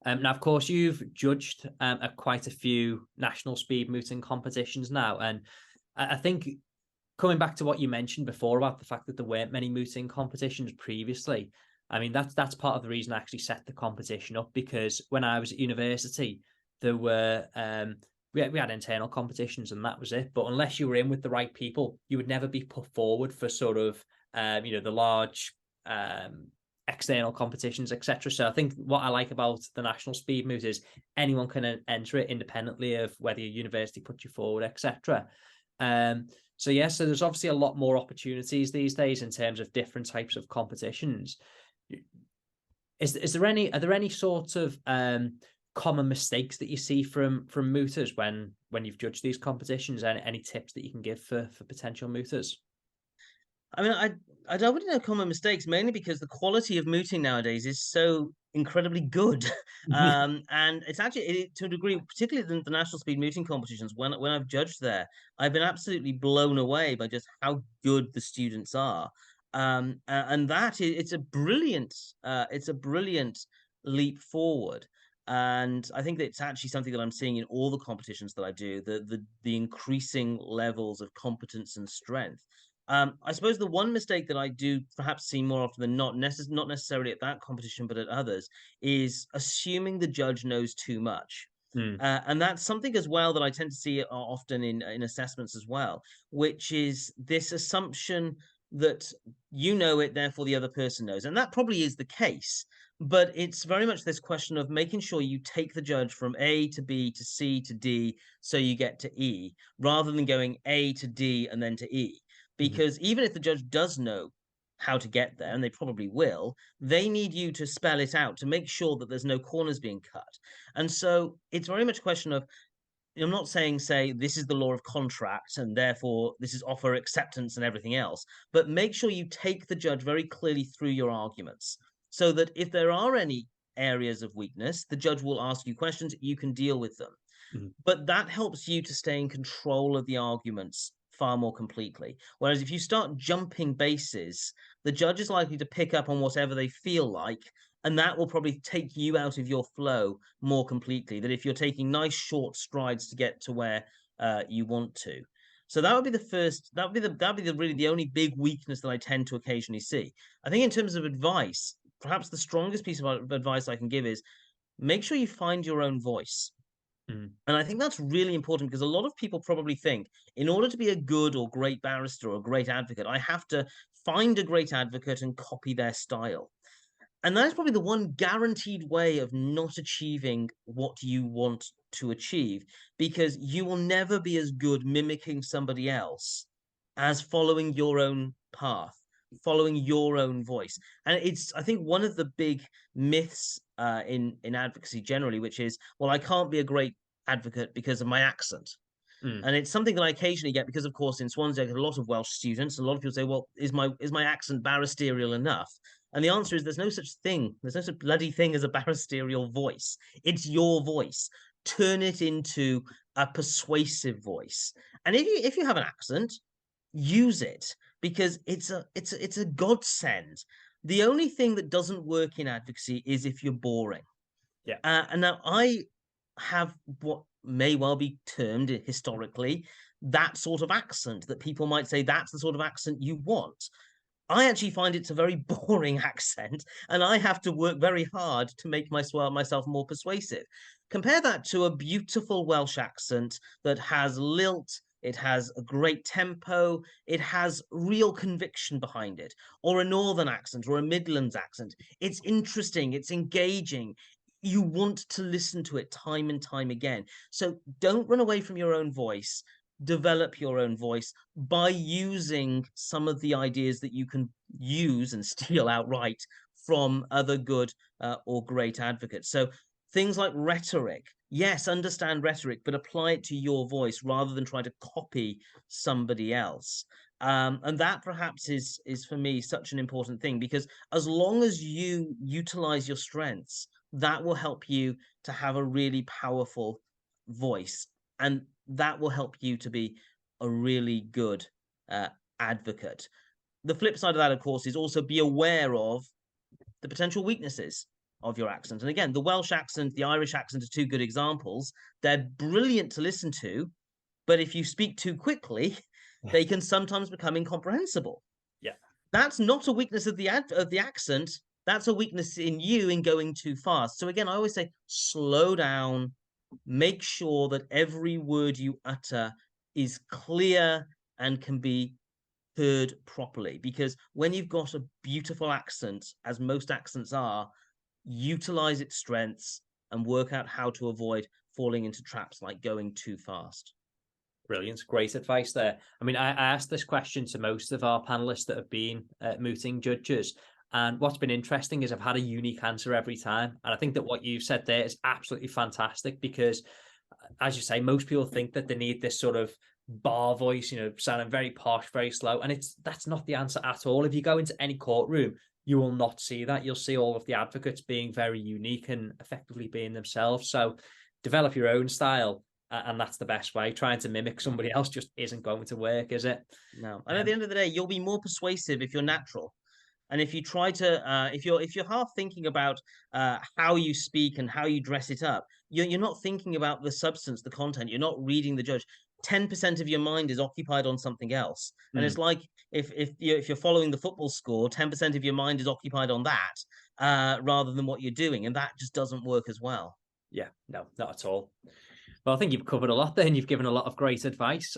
Now, of course, you've judged at quite a few national speed mooting competitions now, and I think coming back to what you mentioned before about the fact that there weren't many mooting competitions previously, I mean that's part of the reason I actually set the competition up, because when I was at university, there were we had internal competitions and that was it. But unless you were in with the right people, you would never be put forward for sort of the large external competitions, etc. So I think what I like about the national speed moot is anyone can enter it independently of whether your university put you forward, etc. So yeah, so there's obviously a lot more opportunities these days in terms of different types of competitions. Is there any are there any sort of common mistakes that you see from mooters when you've judged these competitions, and any tips that you can give for potential mooters? I mean, I don't really know common mistakes, mainly because the quality of mooting nowadays is so incredibly good. And it's actually to a degree, particularly the national speed mooting competitions, when I've judged there, I've been absolutely blown away by just how good the students are. And that is, it's a brilliant leap forward. And I think that it's actually something that I'm seeing in all the competitions that I do, the increasing levels of competence and strength. I suppose the one mistake that I do perhaps see more often than not, not necessarily at that competition, but at others, is assuming the judge knows too much. Mm. And that's something as well that I tend to see often in assessments as well, which is this assumption that you know it, therefore the other person knows. And that probably is the case. But it's very much this question of making sure you take the judge from A to B to C to D so you get to E, rather than going A to D and then to E. Mm-hmm. Because even if the judge does know how to get there, and they probably will, they need you to spell it out to make sure that there's no corners being cut. And so it's very much a question of, I'm not saying, say, this is the law of contract and therefore this is offer acceptance and everything else, but make sure you take the judge very clearly through your arguments so that if there are any areas of weakness, the judge will ask you questions, you can deal with them. Mm-hmm. But that helps you to stay in control of the arguments far more completely. Whereas if you start jumping bases, the judge is likely to pick up on whatever they feel like, and that will probably take you out of your flow more completely. That if you're taking nice short strides to get to where you want to. So that would be the first. Really the only big weakness that I tend to occasionally see. I think in terms of advice, perhaps the strongest piece of advice I can give is make sure you find your own voice. Mm-hmm. And I think that's really important because a lot of people probably think in order to be a good or great barrister or a great advocate, I have to find a great advocate and copy their style. And that is probably the one guaranteed way of not achieving what you want to achieve, because you will never be as good mimicking somebody else as following your own path, following your own voice. And it's, I think, one of the big myths in advocacy generally, which is, well, I can't be a great advocate because of my accent. Mm. And it's something that I occasionally get because, of course, in Swansea, I get a lot of Welsh students. A lot of people say, "Well, is my accent barristerial enough?" And the answer is, there's no such thing. There's no such bloody thing as a barristerial voice. It's your voice. Turn it into a persuasive voice. And if you have an accent, use it, because it's a godsend. The only thing that doesn't work in advocacy is if you're boring. Yeah. And now I have what may well be termed historically that sort of accent that people might say that's the sort of accent you want. I actually find it's a very boring accent, and I have to work very hard to make myself more persuasive. Compare that to a beautiful Welsh accent that has lilt, it has a great tempo, it has real conviction behind it, or a Northern accent or a Midlands accent. It's interesting, it's engaging. You want to listen to it time and time again. So don't run away from your own voice. Develop your own voice by using some of the ideas that you can use and steal outright from other good or great advocates. So things like rhetoric, yes, understand rhetoric, but apply it to your voice rather than try to copy somebody else. And that perhaps is for me such an important thing, because as long as you utilize your strengths, that will help you to have a really powerful voice, and that will help you to be a really good uh, advocate. The flip side of that, of course, is also be aware of the potential weaknesses of your accent. And again, the Welsh accent, the Irish accent are two good examples. They're brilliant to listen to, but if you speak too quickly, they can sometimes become incomprehensible. Yeah. That's not a weakness of the accent. That's a weakness in you in going too fast. So again, I always say slow down, make sure that every word you utter is clear and can be heard properly. Because when you've got a beautiful accent, as most accents are, utilize its strengths and work out how to avoid falling into traps like going too fast. Brilliant. Great advice there. I mean, I asked this question to most of our panelists that have been mooting judges. And what's been interesting is I've had a unique answer every time. And I think that what you've said there is absolutely fantastic because, as you say, most people think that they need this sort of bar voice, sounding very posh, very slow. And that's not the answer at all. If you go into any courtroom, you will not see that. You'll see all of the advocates being very unique and effectively being themselves. So develop your own style. And that's the best way. Trying to mimic somebody else just isn't going to work, is it? No. And at the end of the day, you'll be more persuasive if you're natural. And if you try to, if you're half thinking about how you speak and how you dress it up, you're not thinking about the substance, the content. You're not reading the judge. 10% of your mind is occupied on something else, and it's like if you're following the football score, 10% of your mind is occupied on that rather than what you're doing, and that just doesn't work as well. Yeah, no, not at all. Well, I think you've covered a lot there and you've given a lot of great advice.